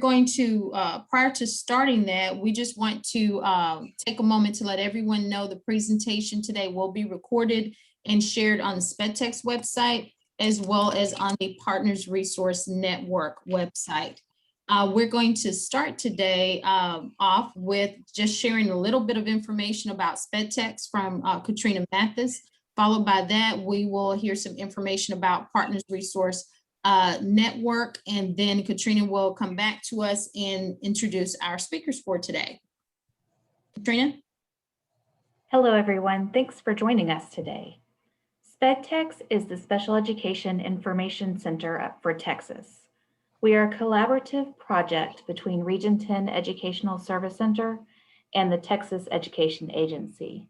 going to, prior to starting that, we just want to take a moment to let everyone know the presentation today will be recorded and shared on the SpedTex website, as well as on the Partners Resource Network website. We're going to start today off with just sharing a little bit of information about SpedTex from Katrina Mathis. Followed by that, we will hear some information about Partners Resource Network, and then Katrina will come back to us and introduce our speakers for today. Katrina? Hello, everyone. Thanks for joining us today. SpedTex is the Special Education Information Center for Texas. We are a collaborative project between Region 10 Educational Service Center and the Texas Education Agency.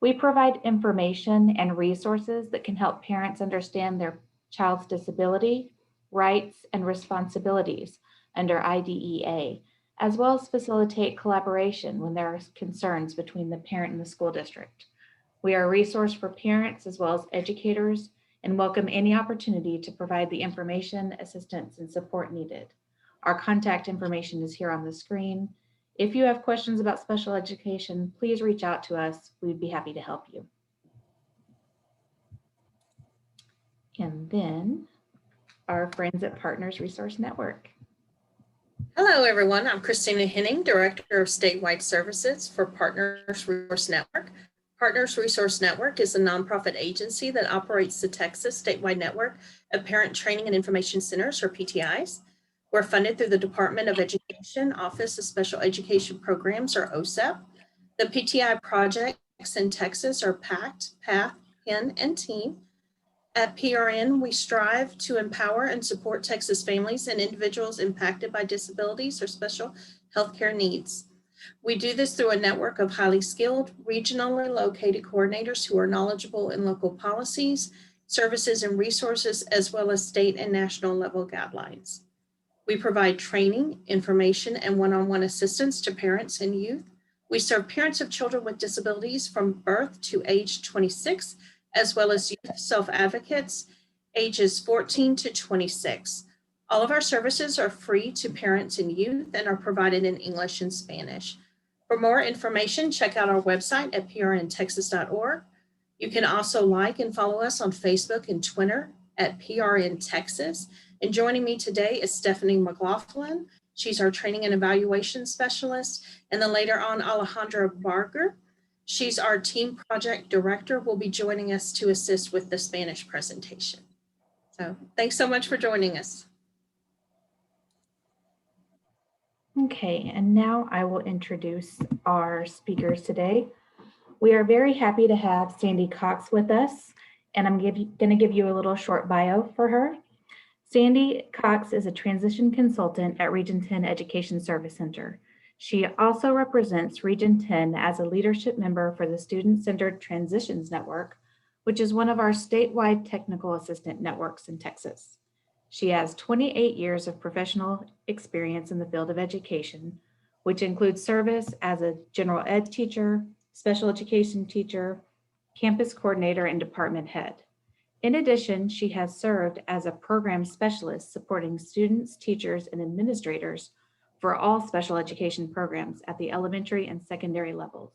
We provide information and resources that can help parents understand their child's disability, rights, and responsibilities under IDEA, as well as facilitate collaboration when there are concerns between the parent and the school district. We are a resource for parents as well as educators and welcome any opportunity to provide the information, assistance, and support needed. Our contact information is here on the screen. If you have questions about special education, please reach out to us. We'd be happy to help you. And then our friends at Partners Resource Network. Hello, everyone. I'm Christina Henning, Director of Statewide Services for Partners Resource Network. Partners Resource Network is a nonprofit agency that operates the Texas statewide network of Parent Training and Information Centers, or PTIs. We're funded through the Department of Education, Office of Special Education Programs, or OSEP. The PTI projects in Texas are PACT, PATH, PEN, and TEAM. At PRN, we strive to empower and support Texas families and individuals impacted by disabilities or special healthcare needs. We do this through a network of highly skilled, regionally located coordinators who are knowledgeable in local policies, services, and resources, as well as state and national level guidelines. We provide training, information, and one-on-one assistance to parents and youth. We serve parents of children with disabilities from birth to age 26, as well as youth self-advocates ages 14 to 26. All of our services are free to parents and youth and are provided in English and Spanish. For more information, check out our website at prntexas.org. You can also like and follow us on Facebook and Twitter at PRN Texas. And joining me today is Stephanie McLaughlin. She's our training and evaluation specialist. And then later on, Alejandra Barger. She's our team project director, will be joining us to assist with the Spanish presentation. So thanks so much for joining us. Okay, and now I will introduce our speakers today. We are very happy to have Sandye Cox with us, and I'm going to give you a little short bio for her. Sandye Cox is a transition consultant at Region 10 Education Service Center. She also represents Region 10 as a leadership member for the Student-Centered Transitions Network, which is one of our statewide technical assistant networks in Texas. She has 28 years of professional experience in the field of education, which includes service as a general ed teacher, special education teacher, campus coordinator, and department head. In addition, she has served as a program specialist supporting students, teachers, and administrators for all special education programs at the elementary and secondary levels.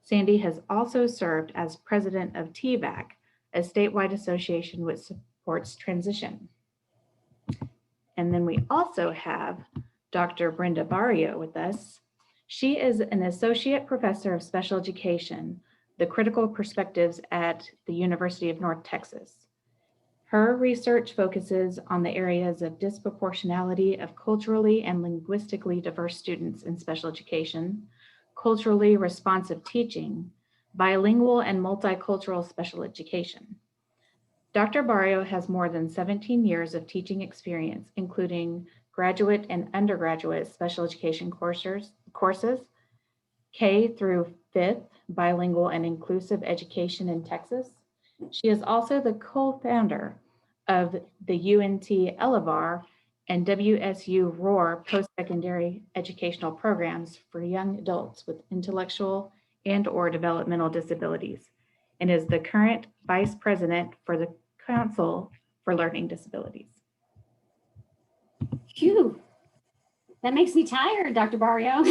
Sandye has also served as president of TVAC, a statewide association which supports transition. And then we also have Dr. Brenda Barrio with us. She is an associate professor of special education, the critical perspectives at the University of North Texas. Her research focuses on the areas of disproportionality of culturally and linguistically diverse students in special education, culturally responsive teaching, bilingual and multicultural special education. Dr. Barrio has more than 17 years of teaching experience, including graduate and undergraduate special education courses, K through 5th bilingual and inclusive education in Texas. She is also the co-founder of the UNT Elevar and WSU Roar post-secondary educational programs for young adults with intellectual and/or developmental disabilities, and is the current vice president for the Council for Learning Disabilities. Phew. That makes me tired, Dr. Barrio.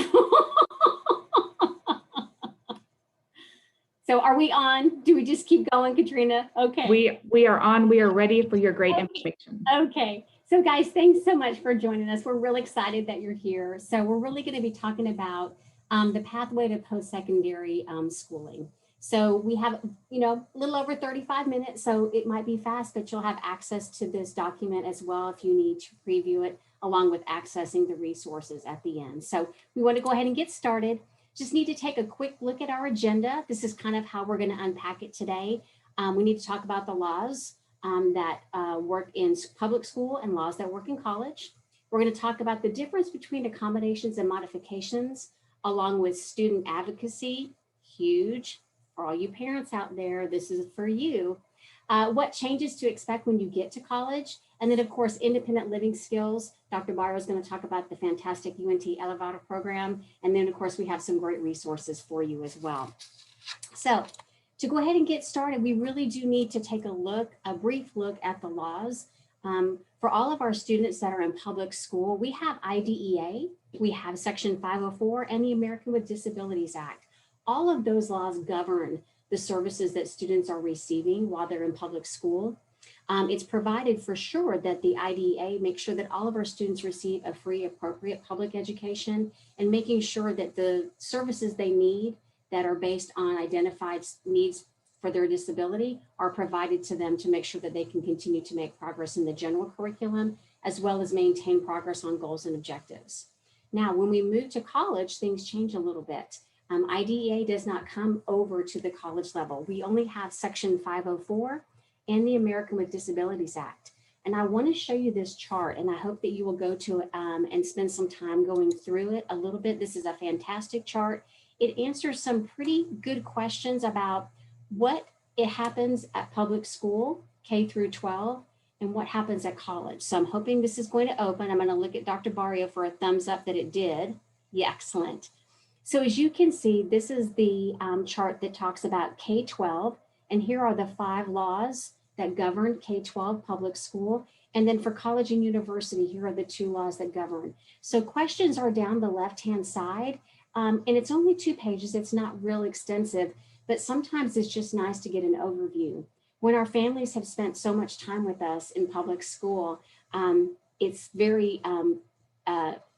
So are we on? Do we just keep going, Katrina? Okay. We are on. We are ready for your great Okay. information. Okay. So guys, thanks so much for joining us. We're really excited that you're here. So we're really going to be talking about the pathway to post-secondary schooling. So we have, a little over 35 minutes, so it might be fast, but you'll have access to this document as well if you need to preview it, along with accessing the resources at the end. So we want to go ahead and get started. Just need to take a quick look at our agenda. This is kind of how we're going to unpack it today. We need to talk about the laws that work in public school and laws that work in college. We're going to talk about the difference between accommodations and modifications, along with student advocacy, huge. For all you parents out there, this is for you. What changes to expect when you get to college. And then, of course, independent living skills. Dr. Barrio is going to talk about the fantastic UNT Elevator program. And then, of course, we have some great resources for you as well. So to go ahead and get started, we really do need to take a brief look at the laws. For all of our students that are in public school, we have IDEA, we have Section 504, and the American with Disabilities Act. All of those laws govern the services that students are receiving while they're in public school. It's provided for sure that the IDEA makes sure that all of our students receive a free, appropriate public education, and making sure that the services they need that are based on identified needs for their disability are provided to them to make sure that they can continue to make progress in the general curriculum, as well as maintain progress on goals and objectives. Now, when we move to college, things change a little bit. IDEA does not come over to the college level. We only have Section 504 and the American with Disabilities Act. And I want to show you this chart, and I hope that you will go to it and spend some time going through it a little bit. This is a fantastic chart. It answers some pretty good questions about what it happens at public school, K through 12, and what happens at college. So I'm hoping this is going to open. I'm going to look at Dr. Barrio for a thumbs up that it did. Yeah, excellent. So as you can see, this is the chart that talks about K-12, and here are the 5 laws that govern K-12 public school. And then for college and university, here are the 2 laws that govern. So questions are down the left-hand side, and it's only 2 pages. It's not real extensive, but sometimes it's just nice to get an overview. When our families have spent so much time with us in public school, it's very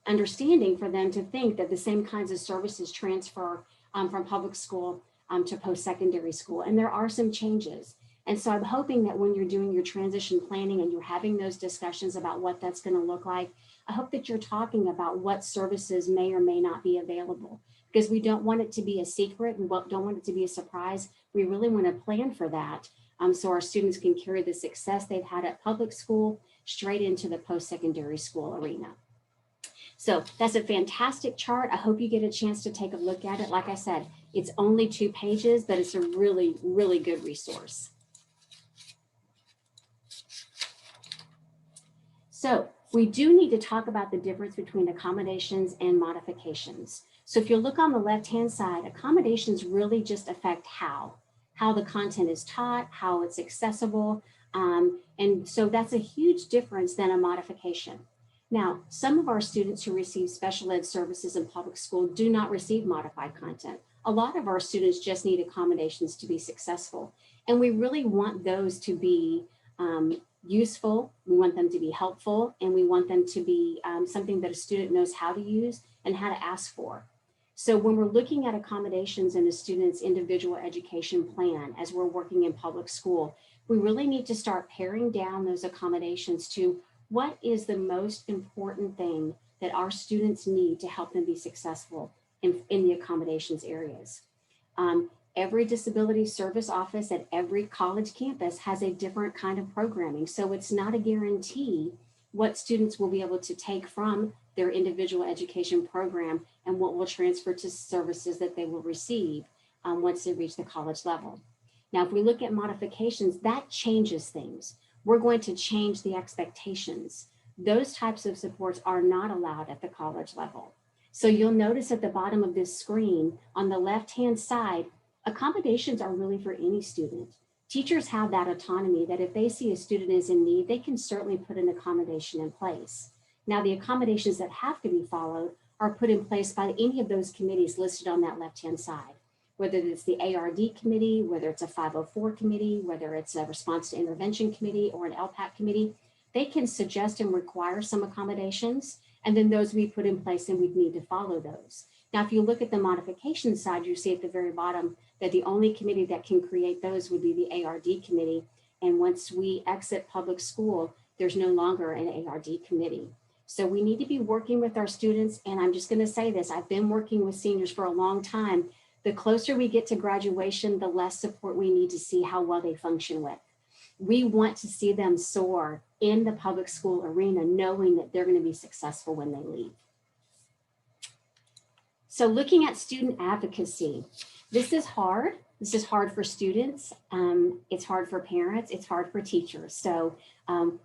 understanding for them to think that the same kinds of services transfer from public school to post-secondary school. And there are some changes. And so I'm hoping that when you're doing your transition planning and you're having those discussions about what that's going to look like, I hope that you're talking about what services may or may not be available, because we don't want it to be a secret. We don't want it to be a surprise. We really want to plan for that so our students can carry the success they've had at public school straight into the post-secondary school arena. So that's a fantastic chart. I hope you get a chance to take a look at it. Like I said, it's only 2 pages, but it's a really, really good resource. So we do need to talk about the difference between accommodations and modifications. So if you look on the left-hand side, accommodations really just affect how the content is taught, how it's accessible. And so that's a huge difference than a modification. Now, some of our students who receive special ed services in public school do not receive modified content. A lot of our students just need accommodations to be successful. And we really want those to be useful, we want them to be helpful, and we want them to be something that a student knows how to use and how to ask for. So when we're looking at accommodations in a student's individual education plan as we're working in public school, we really need to start paring down those accommodations to what is the most important thing that our students need to help them be successful in the accommodations areas. Every disability service office at every college campus has a different kind of programming. So it's not a guarantee what students will be able to take from their individual education program and what will transfer to services that they will receive once they reach the college level. Now, if we look at modifications, that changes things. We're going to change the expectations. Those types of supports are not allowed at the college level. So you'll notice at the bottom of this screen on the left-hand side, accommodations are really for any student. Teachers have that autonomy that if they see a student is in need, they can certainly put an accommodation in place. Now, the accommodations that have to be followed are put in place by any of those committees listed on that left-hand side, whether it's the ARD committee, whether it's a 504 committee, whether it's a response to intervention committee or an LPAC committee. They can suggest and require some accommodations, and then those we put in place and we'd need to follow those. Now, if you look at the modification side, you see at the very bottom that the only committee that can create those would be the ARD committee. And once we exit public school, there's no longer an ARD committee. So we need to be working with our students. And I'm just going to say this, I've been working with seniors for a long time. The closer we get to graduation, the less support we need to see how well they function with. We want to see them soar in the public school arena, knowing that they're going to be successful when they leave. So looking at student advocacy, this is hard. This is hard for students. It's hard for parents. It's hard for teachers. So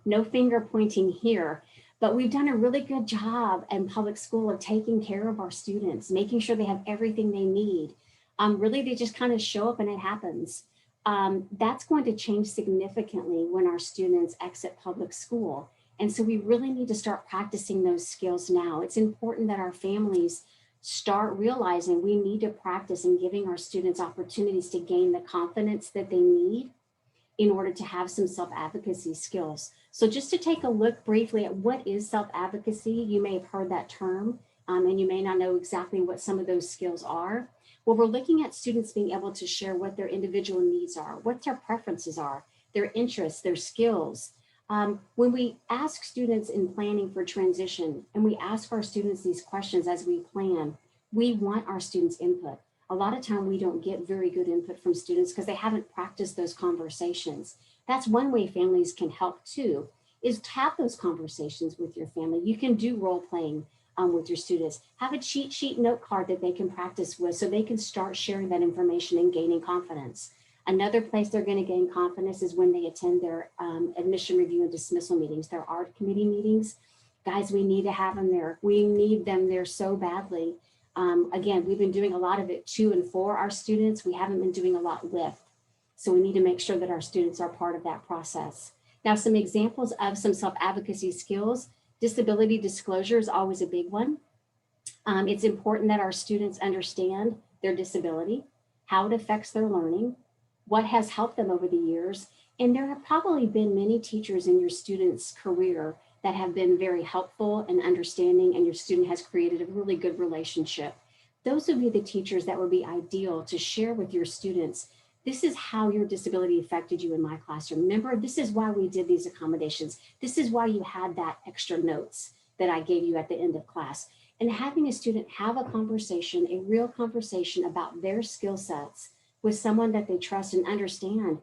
no finger pointing here, but we've done a really good job in public school of taking care of our students, making sure they have everything they need. Really, they just kind of show up and it happens. That's going to change significantly when our students exit public school. And so we really need to start practicing those skills now. It's important that our families start realizing we need to practice in giving our students opportunities to gain the confidence that they need in order to have some self-advocacy skills. So just to take a look briefly at what is self-advocacy, you may have heard that term, and you may not know exactly what some of those skills are. Well, we're looking at students being able to share what their individual needs are, what their preferences are, their interests, their skills. When we ask students in planning for transition, and we ask our students these questions as we plan, we want our students' input. A lot of time we don't get very good input from students because they haven't practiced those conversations. That's one way families can help too, is to have those conversations with your family. You can do role playing with your students. Have a cheat sheet note card that they can practice with so they can start sharing that information and gaining confidence. Another place they're going to gain confidence is when they attend their admission review and dismissal meetings, their art committee meetings. Guys, we need to have them there. We need them there so badly. Again, we've been doing a lot of it to and for our students. We haven't been doing a lot with. So we need to make sure that our students are part of that process. Now, some examples of some self-advocacy skills. Disability disclosure is always a big one. It's important that our students understand their disability, how it affects their learning, what has helped them over the years. And there have probably been many teachers in your student's career that have been very helpful and understanding, and your student has created a really good relationship. Those would be the teachers that would be ideal to share with your students. This is how your disability affected you in my classroom. Remember, this is why we did these accommodations. This is why you had that extra notes that I gave you at the end of class. And having a student have a conversation, a real conversation about their skill sets with someone that they trust and understand.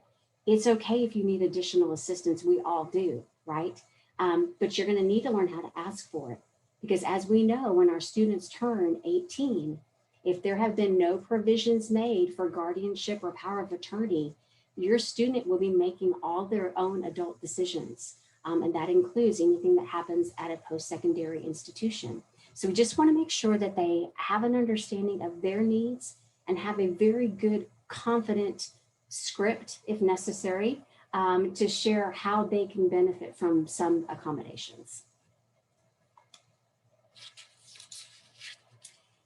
It's okay if you need additional assistance. We all do, right? But you're going to need to learn how to ask for it. Because as we know, when our students turn 18, if there have been no provisions made for guardianship or power of attorney, your student will be making all their own adult decisions. And that includes anything that happens at a post-secondary institution. So we just want to make sure that they have an understanding of their needs and have a very good, confident script, if necessary, to share how they can benefit from some accommodations.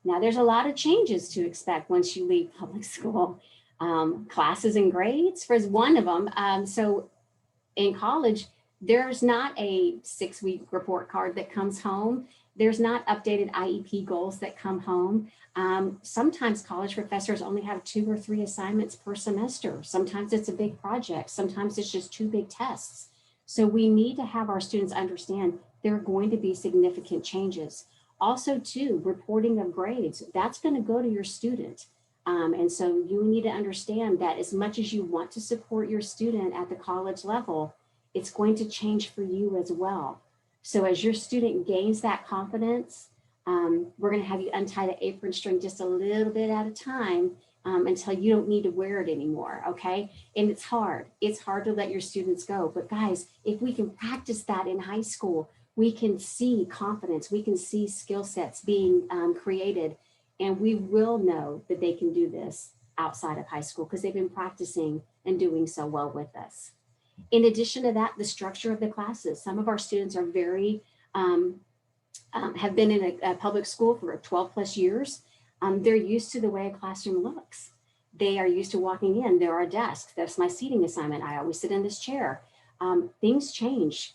Now, there's a lot of changes to expect once you leave public school. Classes and grades is one of them. So in college, there's not a 6-week report card that comes home. There's not updated IEP goals that come home. Sometimes college professors only have 2 or 3 assignments per semester. Sometimes it's a big project. Sometimes it's just 2 big tests. So we need to have our students understand there are going to be significant changes. Also, too, reporting of grades, that's going to go to your student. And so you need to understand that as much as you want to support your student at the college level, it's going to change for you as well. So as your student gains that confidence, we're going to have you untie the apron string just a little bit at a time until you don't need to wear it anymore, okay? And it's hard. It's hard to let your students go. But guys, if we can practice that in high school, we can see confidence, we can see skill sets being created, and we will know that they can do this outside of high school because they've been practicing and doing so well with us. In addition to that, the structure of the classes. Some of our students are very have been in a public school for 12 plus years, they're used to the way a classroom looks. They are used to walking in, there are desks, that's my seating assignment, I always sit in this chair. Things change.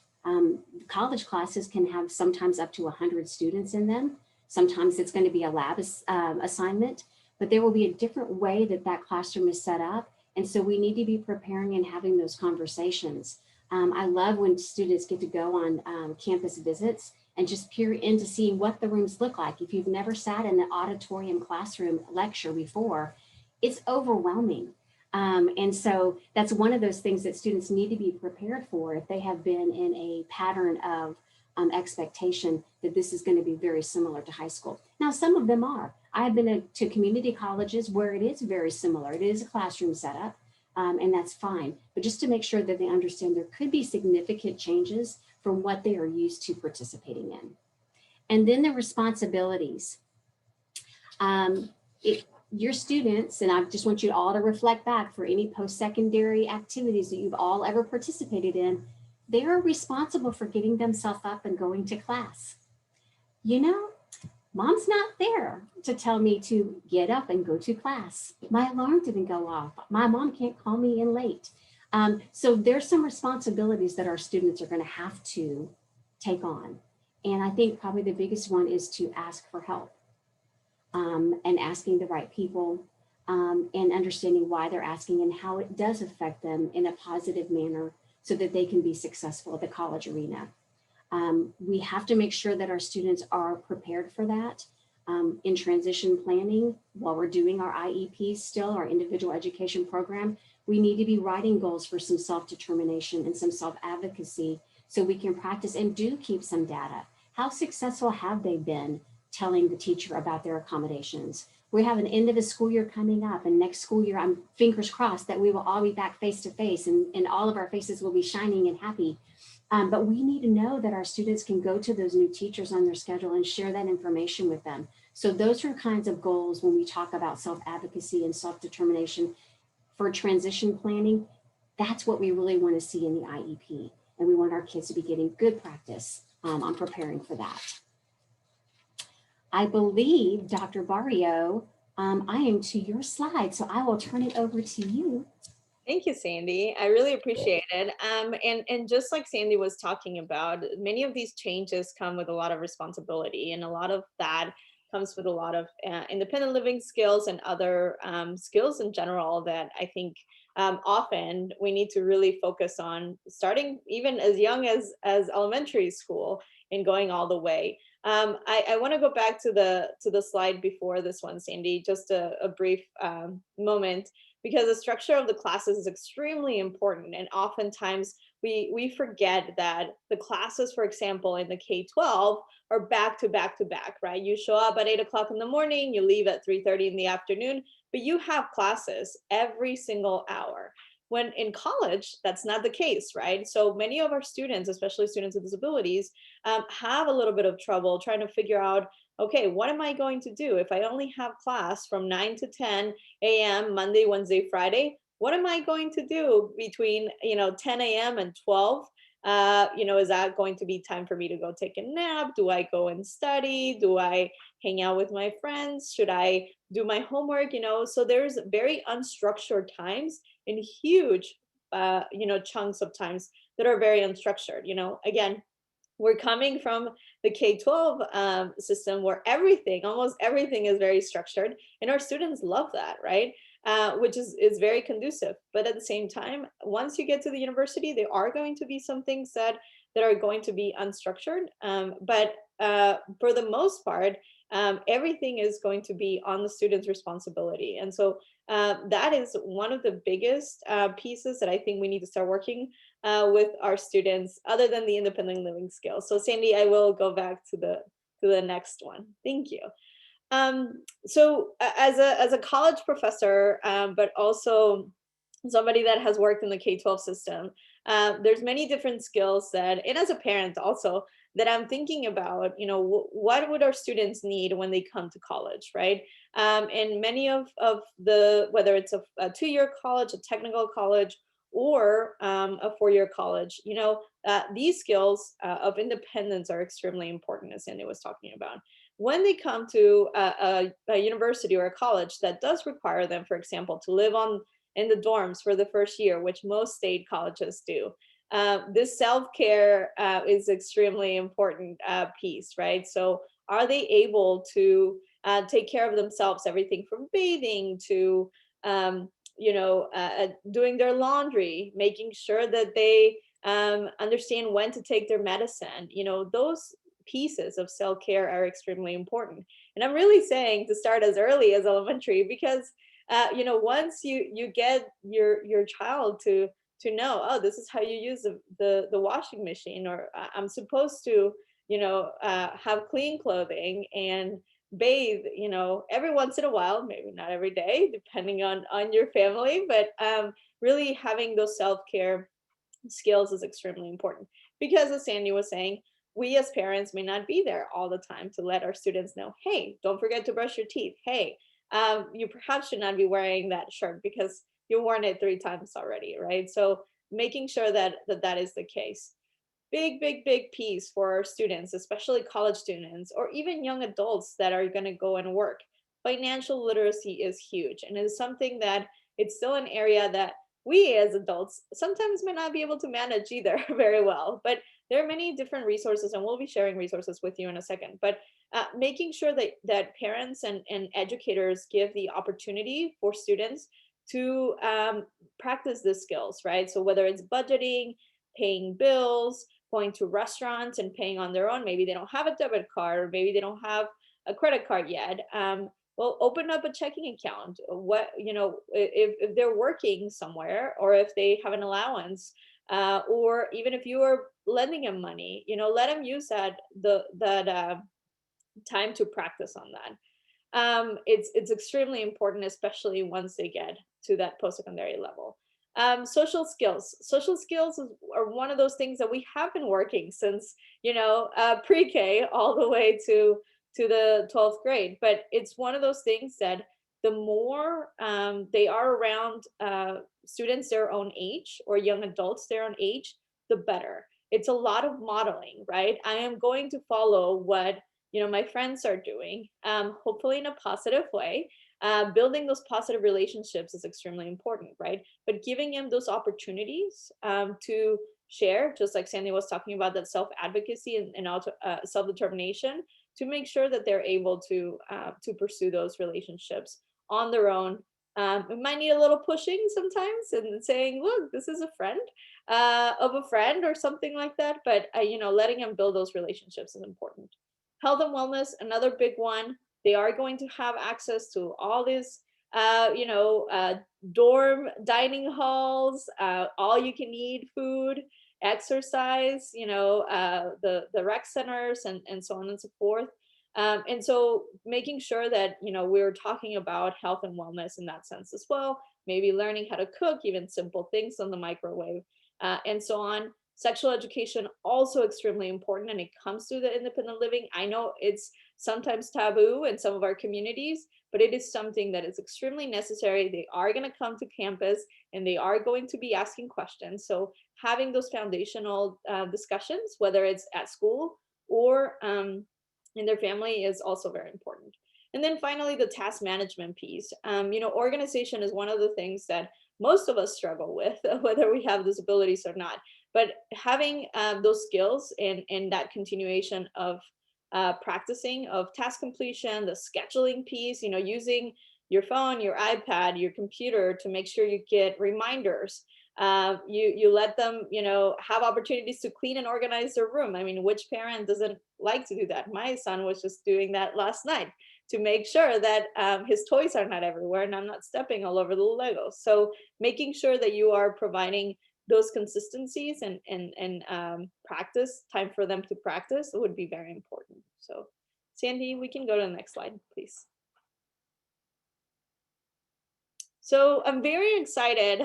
College classes can have sometimes up to 100 students in them. Sometimes it's going to be a lab assignment, but there will be a different way that that classroom is set up. And so we need to be preparing and having those conversations. I love when students get to go on campus visits and just peer in to see what the rooms look like. If you've never sat in an auditorium classroom lecture before, it's overwhelming. And so that's one of those things that students need to be prepared for if they have been in a pattern of expectation that this is going to be very similar to high school. Now, some of them are. I have been to community colleges where it is very similar. It is a classroom setup, and that's fine. But just to make sure that they understand there could be significant changes from what they are used to participating in. And then the responsibilities. Your students, and I just want you all to reflect back for any post-secondary activities that you've all ever participated in, they are responsible for getting themselves up and going to class. You know, mom's not there to tell me to get up and go to class. My alarm didn't go off. My mom can't call me in late. So there's some responsibilities that our students are going to have to take on. And I think probably the biggest one is to ask for help. And asking the right people and understanding why they're asking and how it does affect them in a positive manner so that they can be successful at the college arena. We have to make sure that our students are prepared for that in transition planning while we're doing our IEPs still, our individual education program. We need to be writing goals for some self-determination and some self-advocacy so we can practice and do keep some data. How successful have they been telling the teacher about their accommodations? We have an end of the school year coming up, and next school year, I'm fingers crossed that we will all be back face to face and all of our faces will be shining and happy. But we need to know that our students can go to those new teachers on their schedule and share that information with them. So those are kinds of goals when we talk about self-advocacy and self-determination for transition planning. That's what we really want to see in the IEP. And we want our kids to be getting good practice on preparing for that. I believe, Dr. Barrio, I am to your slide, so I will turn it over to you. Thank you, Sandy. I really appreciate it. And just like Sandy was talking about, many of these changes come with a lot of responsibility, and a lot of that comes with a lot of independent living skills and other skills in general that I think often we need to really focus on, starting even as young as elementary school and going all the way. I want to go back to the slide before this one, Sandy, just a brief moment, because the structure of the classes is extremely important. And oftentimes we forget that the classes, for example, in the K-12 are back to back to back, right? You show up at 8 o'clock in the morning, you leave at 3:30 in the afternoon, but you have classes every single hour. When in college, that's not the case, right? So many of our students, especially students with disabilities, have a little bit of trouble trying to figure out, okay, what am I going to do if I only have class from 9 to 10 a.m. Monday, Wednesday, Friday? What am I going to do between 10 a.m. and 12? Is that going to be time for me to go take a nap? Do I go and study? Do I hang out with my friends? Should I do my homework? So there's very unstructured times and huge, chunks of times that are very unstructured. Again, we're coming from the K-12 system where almost everything is very structured, and our students love that, right? Which is very conducive. But at the same time, once you get to the university, there are going to be some things that are going to be unstructured. But for the most part, everything is going to be on the student's responsibility. And so that is one of the biggest pieces that I think we need to start working with our students, other than the independent living skills. So Sandy, I will go back to the next one. Thank you. So as a college professor, but also somebody that has worked in the K-12 system, there's many different skills and as a parent also, that I'm thinking about, what would our students need when they come to college, right? And many of the, whether it's a 2-year college, a technical college, or a 4-year college, these skills of independence are extremely important, as Sandy was talking about. When they come to a university or a college that does require them, for example, to live in the dorms for the first year, which most state colleges do, this self-care is extremely important piece, right? So are they able to take care of themselves, everything from bathing to doing their laundry, making sure that they understand when to take their medicine. Those pieces of self-care are extremely important. And I'm really saying to start as early as elementary, because once you get your child to know, oh, this is how you use the washing machine, or I'm supposed to have clean clothing and bathe every once in a while, maybe not every day, depending on your family, but really having those self-care skills is extremely important, because as Sandy was saying, we as parents may not be there all the time to let our students know, hey, don't forget to brush your teeth. Hey, you perhaps should not be wearing that shirt because you've worn it 3 times already, right? So making sure that is the case. Big piece for our students, especially college students or even young adults that are going to go and work. Financial literacy is huge, and it is something that it's still an area that we as adults sometimes may not be able to manage either very well. But there are many different resources, and we'll be sharing resources with you in a second. But making sure that parents and educators give the opportunity for students to practice the skills, right? So whether it's budgeting, paying bills, going to restaurants and paying on their own. Maybe they don't have a debit card, or maybe they don't have a credit card yet. Well, open up a checking account. If they're working somewhere, or if they have an allowance, or even if you are lending them money, let them use that time to practice on that. It's extremely important, especially once they get to that post-secondary level. Social skills are one of those things that we have been working since pre-K all the way to the 12th grade, but it's one of those things that the more they are around students their own age, or young adults their own age, the better. It's a lot of modeling, right? I am going to follow what my friends are doing, hopefully in a positive way. Building those positive relationships is extremely important, right? But giving them those opportunities to share, just like Sandy was talking about, that self-advocacy and self-determination, to make sure that they're able to pursue those relationships on their own. It might need a little pushing sometimes, and saying, look, this is a friend of a friend or something like that. But letting them build those relationships is important. Health and wellness, another big one. They are going to have access to all these dorm dining halls, all you can eat food, exercise, the rec centers, and so on and so forth. And so making sure that we're talking about health and wellness in that sense as well. Maybe learning how to cook, even simple things on the microwave, and so on. Sexual education, also extremely important, and it comes to the independent living. I know it's sometimes taboo in some of our communities, but it is something that is extremely necessary. They are going to come to campus, and they are going to be asking questions. So having those foundational discussions, whether it's at school or in their family, is also very important. And then finally, the task management piece. Organization is one of the things that most of us struggle with, whether we have disabilities or not. But having those skills and that continuation of practicing of task completion, the scheduling piece, using your phone, your iPad, your computer to make sure you get reminders. You let them, have opportunities to clean and organize their room. I mean, which parent doesn't like to do that? My son was just doing that last night to make sure that his toys are not everywhere and I'm not stepping all over the Legos. So making sure that you are providing those consistencies and practice time for them to practice would be very important. So Sandy, we can go to the next slide, please. So I'm very excited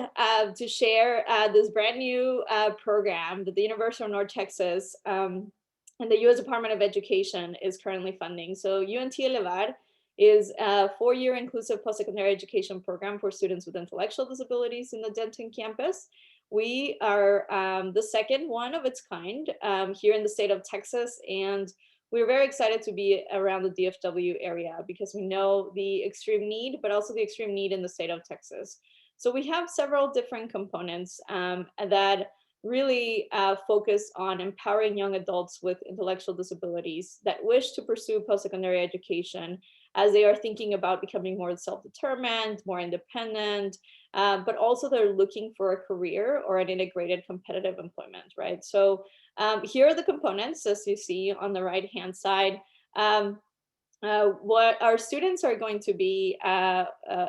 to share this brand new program that the University of North Texas and the U.S. Department of Education is currently funding. So UNT Elevar is a 4-year inclusive post-secondary education program for students with intellectual disabilities in the Denton campus. We are the second one of its kind here in the state of Texas, and we're very excited to be around the DFW area because we know the extreme need, but also the extreme need in the state of Texas. So we have several different components that really focus on empowering young adults with intellectual disabilities that wish to pursue post-secondary education as they are thinking about becoming more self-determined, more independent, but also they're looking for a career or an integrated competitive employment, right? So here are the components, as you see on the right-hand side. What our students are going to be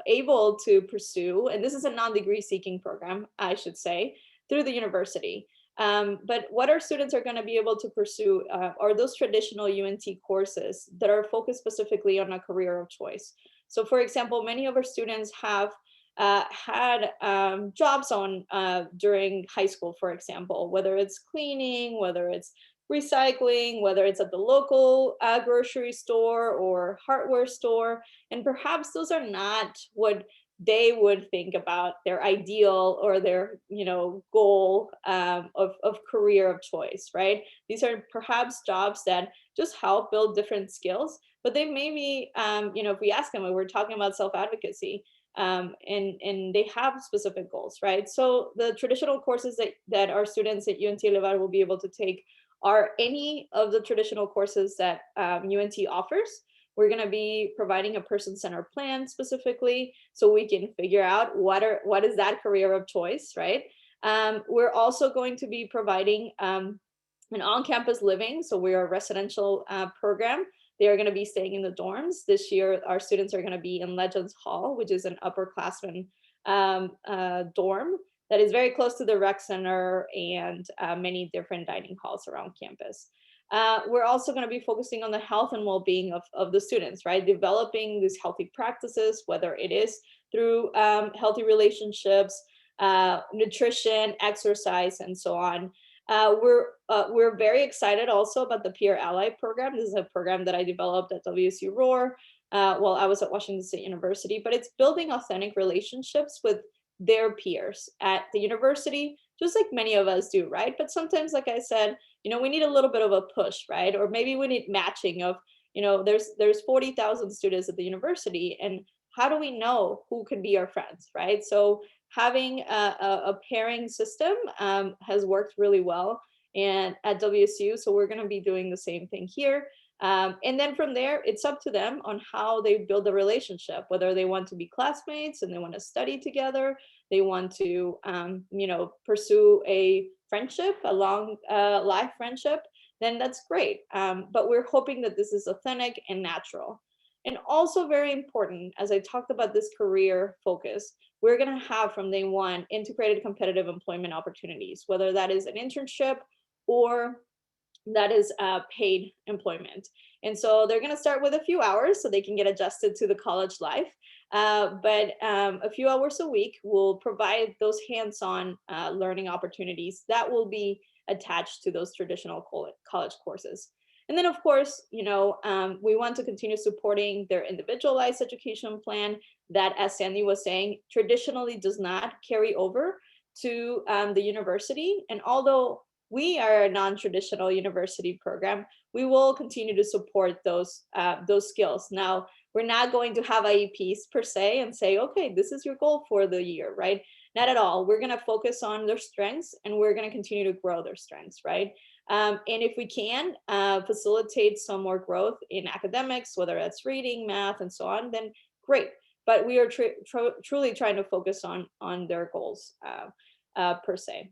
able to pursue, and this is a non-degree seeking program, I should say, through the university. But what our students are going to be able to pursue are those traditional UNT courses that are focused specifically on a career of choice. So for example, many of our students have had jobs on during high school, for example, whether it's cleaning, whether it's recycling, whether it's at the local grocery store or hardware store. And perhaps those are not what they would think about their ideal or their, goal of career of choice, right? These are perhaps jobs that just help build different skills, but they may be, if we ask them, we're talking about self-advocacy, and they have specific goals, right? So the traditional courses that our students at UNT Elevar will be able to take are any of the traditional courses that UNT offers. We're going to be providing a person-centered plan specifically, so we can figure out what is that career of choice, right? We're also going to be providing an on-campus living, so we're a residential program. They are going to be staying in the dorms. This year, our students are going to be in Legends Hall, which is an upperclassman dorm that is very close to the rec center and many different dining halls around campus. We're also going to be focusing on the health and well-being of the students, right? Developing these healthy practices, whether it is through healthy relationships, nutrition, exercise, and so on. We're very excited also about the Peer Ally program. This is a program that I developed at WSU Roar while I was at Washington State University, but it's building authentic relationships with their peers at the university, just like many of us do, right? But sometimes, like I said, we need a little bit of a push, right? Or maybe we need matching of, there's 40,000 students at the university, and how do we know who can be our friends, right? So having a pairing system has worked really well and at WSU, so we're going to be doing the same thing here. And then from there, it's up to them on how they build a relationship, whether they want to be classmates and they want to study together, they want to, pursue a friendship, a long life friendship, then that's great. But we're hoping that this is authentic and natural. And also very important, as I talked about this career focus, we're going to have from day one integrated competitive employment opportunities, whether that is an internship or that is paid employment. And so they're going to start with a few hours so they can get adjusted to the college life. But a few hours a week will provide those hands-on learning opportunities that will be attached to those traditional college courses. And then, of course, we want to continue supporting their individualized education plan that, as Sandye was saying, traditionally does not carry over to the university. And although we are a non-traditional university program, we will continue to support those skills. Now, we're not going to have IEPs per se and say, okay, this is your goal for the year, right? Not at all. We're going to focus on their strengths and we're going to continue to grow their strengths, right? And if we can facilitate some more growth in academics, whether that's reading, math, and so on, then great. But we are truly trying to focus on their goals per se.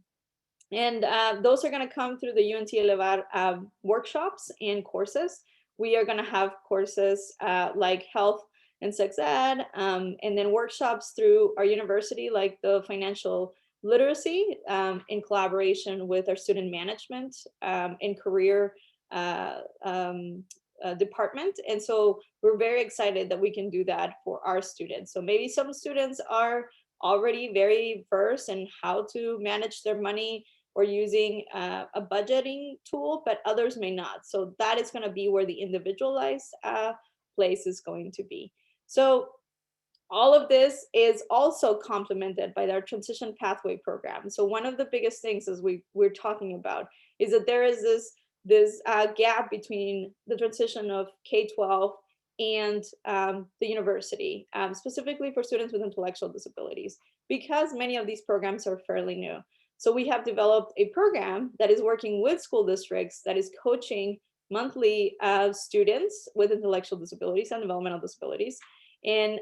And those are going to come through the UNT Elevar workshops and courses. We are going to have courses like health and sex ed, and then workshops through our university, like the financial literacy in collaboration with our student management and career department. And so we're very excited that we can do that for our students. So maybe some students are already very versed in how to manage their money or using a budgeting tool, but others may not. So that is going to be where the individualized place is going to be. So all of this is also complemented by our transition pathway program. So one of the biggest things as we're talking about is that there is this gap between the transition of K-12 and the university, specifically for students with intellectual disabilities, because many of these programs are fairly new. So we have developed a program that is working with school districts that is coaching monthly students with intellectual disabilities and developmental disabilities and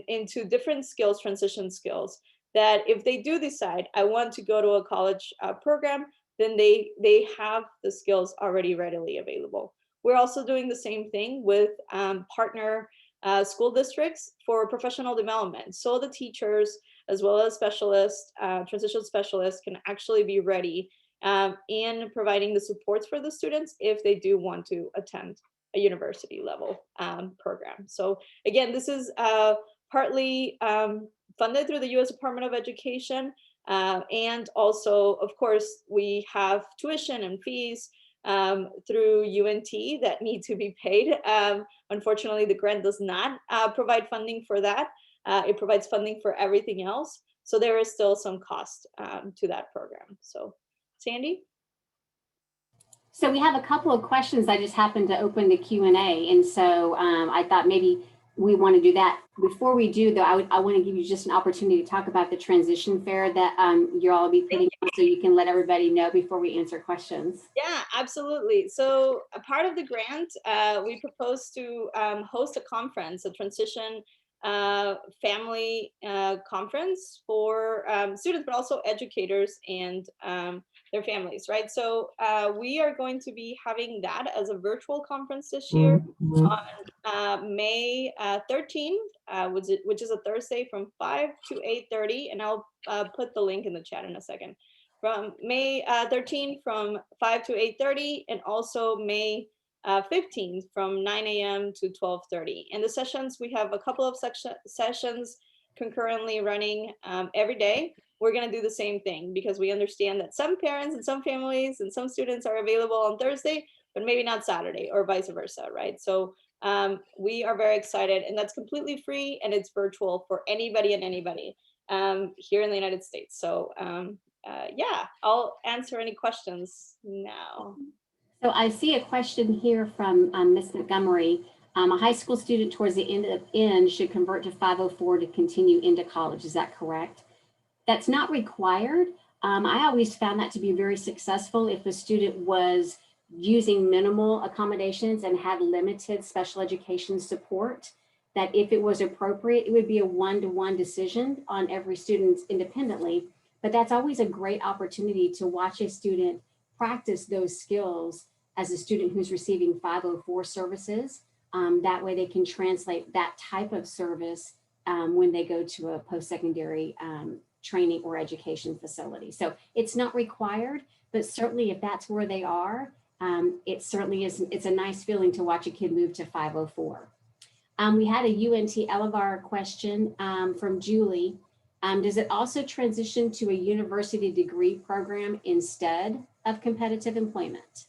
into different skills, transition skills, that if they do decide, I want to go to a college program, then they have the skills already readily available. We're also doing the same thing with partner school districts for professional development. So the teachers, as well as specialists, transition specialists, can actually be ready in providing the supports for the students if they do want to attend a university level program. So again, this is partly funded through the U.S. Department of Education. And also, of course, we have tuition and fees through UNT that need to be paid. Unfortunately, the grant does not provide funding for that. It provides funding for everything else. So there is still some cost to that program. So Sandy? So we have a couple of questions. I just happened to open the Q&A. And so I thought maybe we want to do that. Before we do, though, I want to give you just an opportunity to talk about the transition fair that you'll all be putting on, so you can let everybody know before we answer questions. Yeah, absolutely. So a part of the grant, we propose to host a conference, a transition family conference for students, but also educators and their families, right? So we are going to be having that as a virtual conference this year on May 13th, which is a Thursday from 5 to 8:30, and I'll put the link in the chat in a second. From May 13th from 5 to 8:30, and also May 15th from 9 a.m. to 12:30. And the sessions, we have a couple of sessions concurrently running every day. We're going to do the same thing because we understand that some parents and some families and some students are available on Thursday, but maybe not Saturday, or vice versa, right? So we are very excited, and that's completely free, and it's virtual for anybody and anybody here in the United States. So yeah, I'll answer any questions now. So I see a question here from Ms. Montgomery. A high school student towards the end should convert to 504 to continue into college. Is that correct? That's not required. I always found that to be very successful if a student was using minimal accommodations and had limited special education support, that if it was appropriate, it would be a one-to-one decision on every student independently. But that's always a great opportunity to watch a student practice those skills as a student who's receiving 504 services. That way they can translate that type of service when they go to a post-secondary training or education facility. So it's not required, but certainly if that's where they are, it certainly is, it's a nice feeling to watch a kid move to 504. We had a UNT Elevar question from Julie. Does it also transition to a university degree program instead of competitive employment?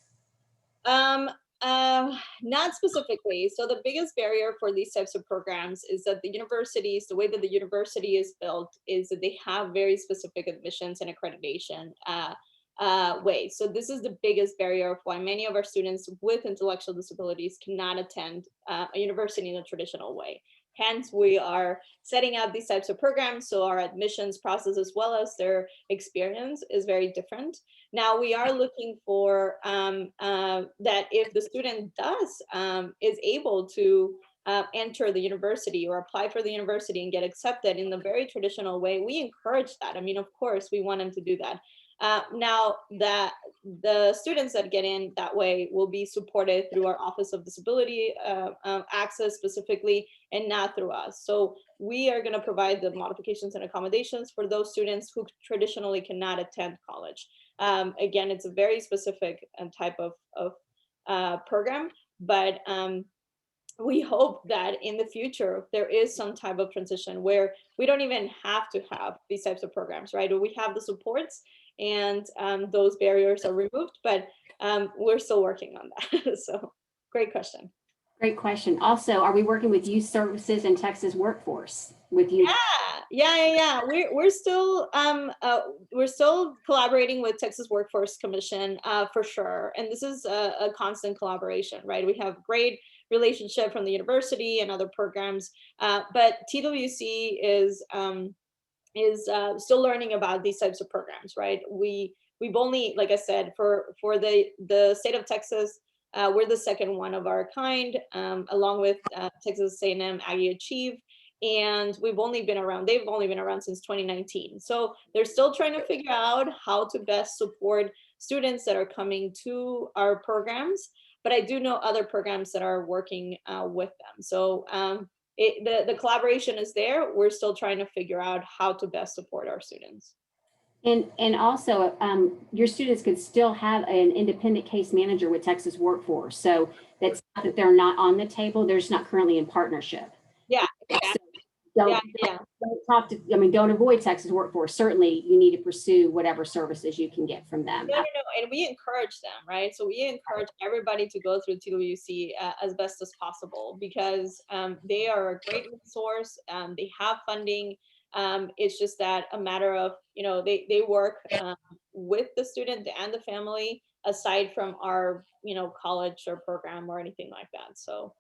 Not specifically. So the biggest barrier for these types of programs is that the universities, the way that the university is built is that they have very specific admissions and accreditation ways. So this is the biggest barrier of why many of our students with intellectual disabilities cannot attend a university in a traditional way. Hence, we are setting up these types of programs so our admissions process as well as their experience is very different. Now, we are looking for that if the student is able to enter the university or apply for the university and get accepted in the very traditional way, we encourage that. I mean, of course, we want them to do that. Now, that the students that get in that way will be supported through our Office of Disability Access specifically, and not through us. So we are going to provide the modifications and accommodations for those students who traditionally cannot attend college. Again, it's a very specific type of program, but we hope that in the future there is some type of transition where we don't even have to have these types of programs, right? Or we have the supports and those barriers are removed, but we're still working on that. So great question. Great question. Also, are we working with youth services and Texas workforce with you? Yeah. We're still collaborating with Texas Workforce Commission for sure. And this is a constant collaboration, right? We have great relationship from the university and other programs, but TWC is still learning about these types of programs, right? We've only, like I said, for the state of Texas, we're the second one of our kind, along with Texas A&M Aggie Achieve, and they've only been around since 2019. So they're still trying to figure out how to best support students that are coming to our programs. But I do know other programs that are working with them. So the collaboration is there. We're still trying to figure out how to best support our students. And also, your students could still have an independent case manager with Texas Workforce. So that's not that they're not on the table, they're just not currently in partnership. Yeah, So don't talk to, don't avoid Texas Workforce. Certainly you need to pursue whatever services you can get from them. No, and we encourage them, right? So we encourage everybody to go through TWC as best as possible, because they are a great resource. They have funding. It's just that a matter of, they work with the student and the family aside from our, college or program or anything like that. So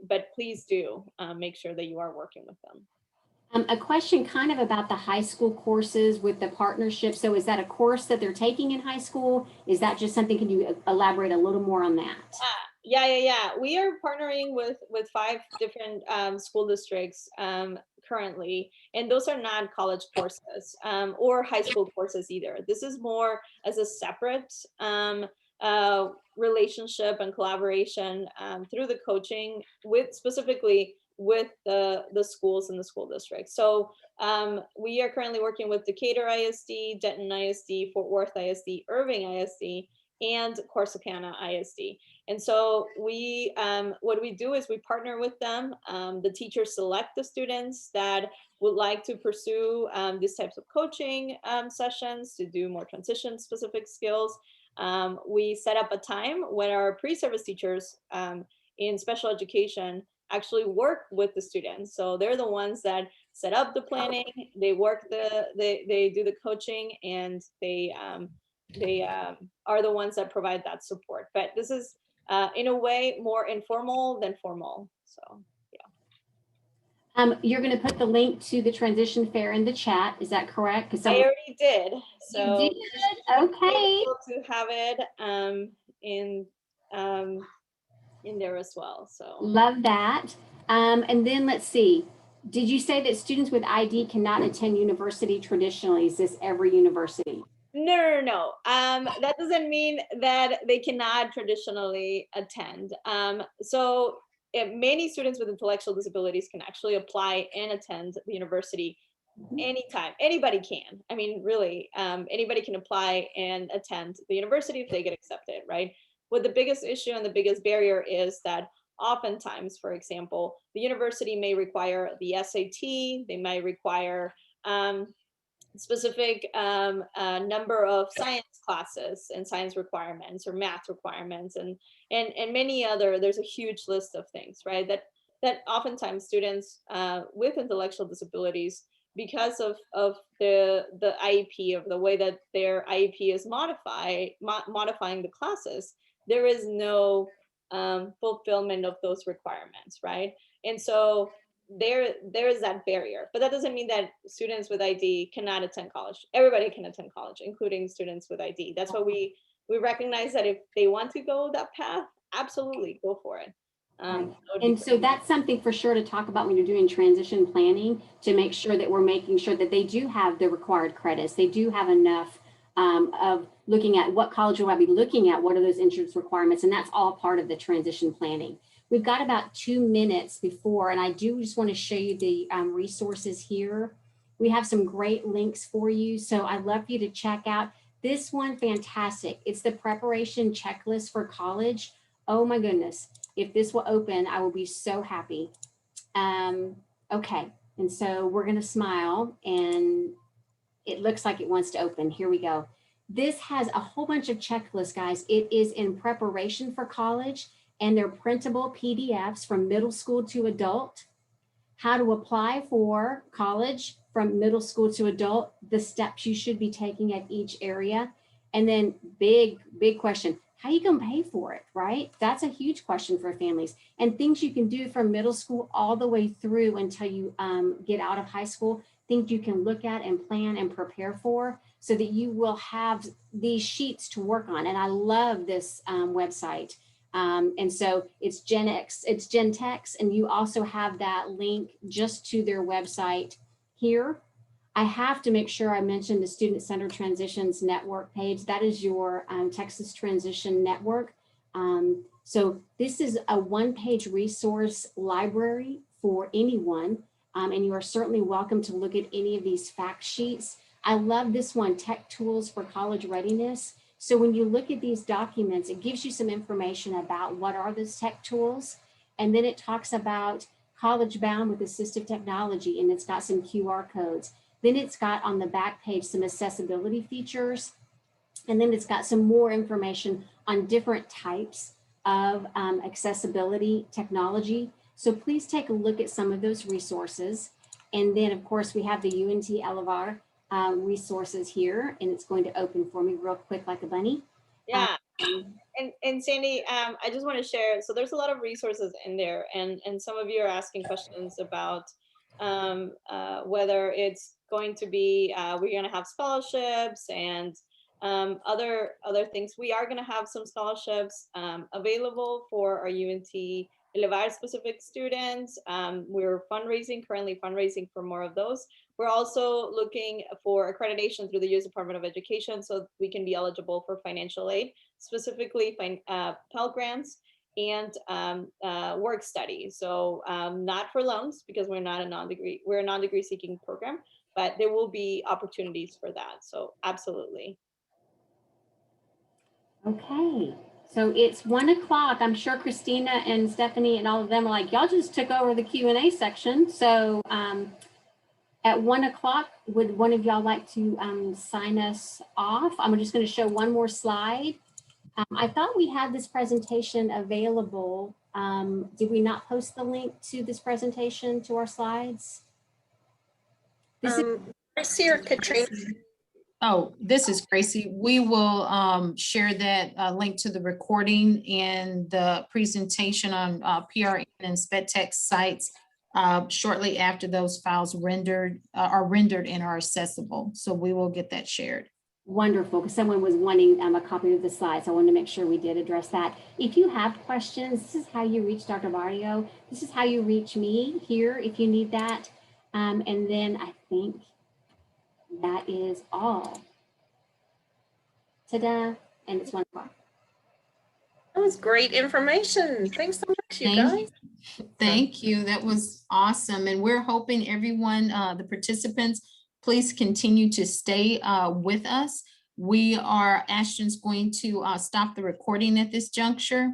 but please do make sure that you are working with them. A question kind of about the high school courses with the partnership. So is that a course that they're taking in high school? Is that just something, can you elaborate a little more on that? Yeah. We are partnering with 5 different school districts currently, and those are not college courses or high school courses either. This is more as a separate relationship and collaboration through the coaching specifically with the schools in the school district. So we are currently working with Decatur ISD, Denton ISD, Fort Worth ISD, Irving ISD, and Corsicana ISD. And so what we do is we partner with them. The teachers select the students that would like to pursue these types of coaching sessions to do more transition specific skills. We set up a time when our pre-service teachers in special education actually work with the students. So they're the ones that set up the planning, they do the coaching, and they are the ones that provide that support. But this is in a way more informal than formal. So yeah. You're going to put the link to the transition fair in the chat. Is that correct? I already did. So you did? Okay. To have it in there as well. So love that. And then let's see. Did you say that students with ID cannot attend university traditionally? Is this every university? No. That doesn't mean that they cannot traditionally attend. So many students with intellectual disabilities can actually apply and attend the university anytime. Anybody can. I mean, really, anybody can apply and attend the university if they get accepted, right? What the biggest issue and the biggest barrier is that oftentimes, for example, the university may require the SAT, they might require specific number of science classes and science requirements or math requirements and many other, there's a huge list of things, right? That oftentimes students with intellectual disabilities, because of the IEP, of the way that their IEP is modifying the classes, there is no fulfillment of those requirements, right? And so there is that barrier, but that doesn't mean that students with ID cannot attend college. Everybody can attend college, including students with ID. That's why we recognize that if they want to go that path, absolutely go for it. And so that's something for sure to talk about when you're doing transition planning, to make sure that we're making sure that they do have the required credits. They do have enough of looking at what college will I be looking at, what are those entrance requirements, and that's all part of the transition planning. We've got about 2 minutes before, and I do just want to show you the resources here. We have some great links for you, so I'd love for you to check out this one. Fantastic. It's the preparation checklist for college. Oh my goodness. If this will open, I will be so happy. Okay, and so we're going to smile, and it looks like it wants to open. Here we go. This has a whole bunch of checklists, guys. It is in preparation for college. and they're printable PDFs from middle school to adult, how to apply for college from middle school to adult, the steps you should be taking at each area. And then big question, how you gonna pay for it, right? That's a huge question for families, and things you can do from middle school all the way through until you get out of high school, things you can look at and plan and prepare for so that you will have these sheets to work on. And I love this website. And so it's it's Gentex, and you also have that link just to their website here. I have to make sure I mention the Student Center Transitions Network page. That is your Texas Transition Network. So this is a one-page resource library for anyone, and you are certainly welcome to look at any of these fact sheets. I love this one, Tech Tools for College Readiness. So when you look at these documents, it gives you some information about what are those tech tools, and then it talks about College Bound with Assistive Technology, and it's got some QR codes. Then it's got on the back page some accessibility features. And then it's got some more information on different types of accessibility technology. So please take a look at some of those resources. And then of course we have the UNT Elevar resources here, and it's going to open for me real quick like a bunny. Yeah. And Sandy, I just want to share, so there's a lot of resources in there, and some of you are asking questions about whether it's going to be, we're going to have scholarships and other things. We are going to have some scholarships available for our UNT Elevar specific students. We're currently fundraising for more of those. We're also looking for accreditation through the U.S. Department of Education so we can be eligible for financial aid, specifically Pell Grants and work study. So not for loans, because we're not a non-degree seeking program, but there will be opportunities for that. So absolutely. Okay, so it's 1 o'clock. I'm sure Christina and Stephanie and all of them are like, y'all just took over the Q&A section. So at 1 o'clock, would one of y'all like to sign us off? I'm just going to show one more slide. I thought we had this presentation available. Did we not post the link to this presentation to our slides? Gracie or Katrina? Oh, this is Gracie. We will share that link to the recording and the presentation on PRN and SpedTech sites shortly after those files are rendered and are accessible. So we will get that shared. Wonderful, because someone was wanting a copy of the slides. I wanted to make sure we did address that. If you have questions, this is how you reach Dr. Barrio. This is how you reach me here if you need that. And then I think that is all. Ta-da, and it's 1 o'clock. That was great information. Thanks so much, you guys. Thank you. That was awesome. And we're hoping everyone, the participants, please continue to stay with us. Ashton's going to stop the recording at this juncture.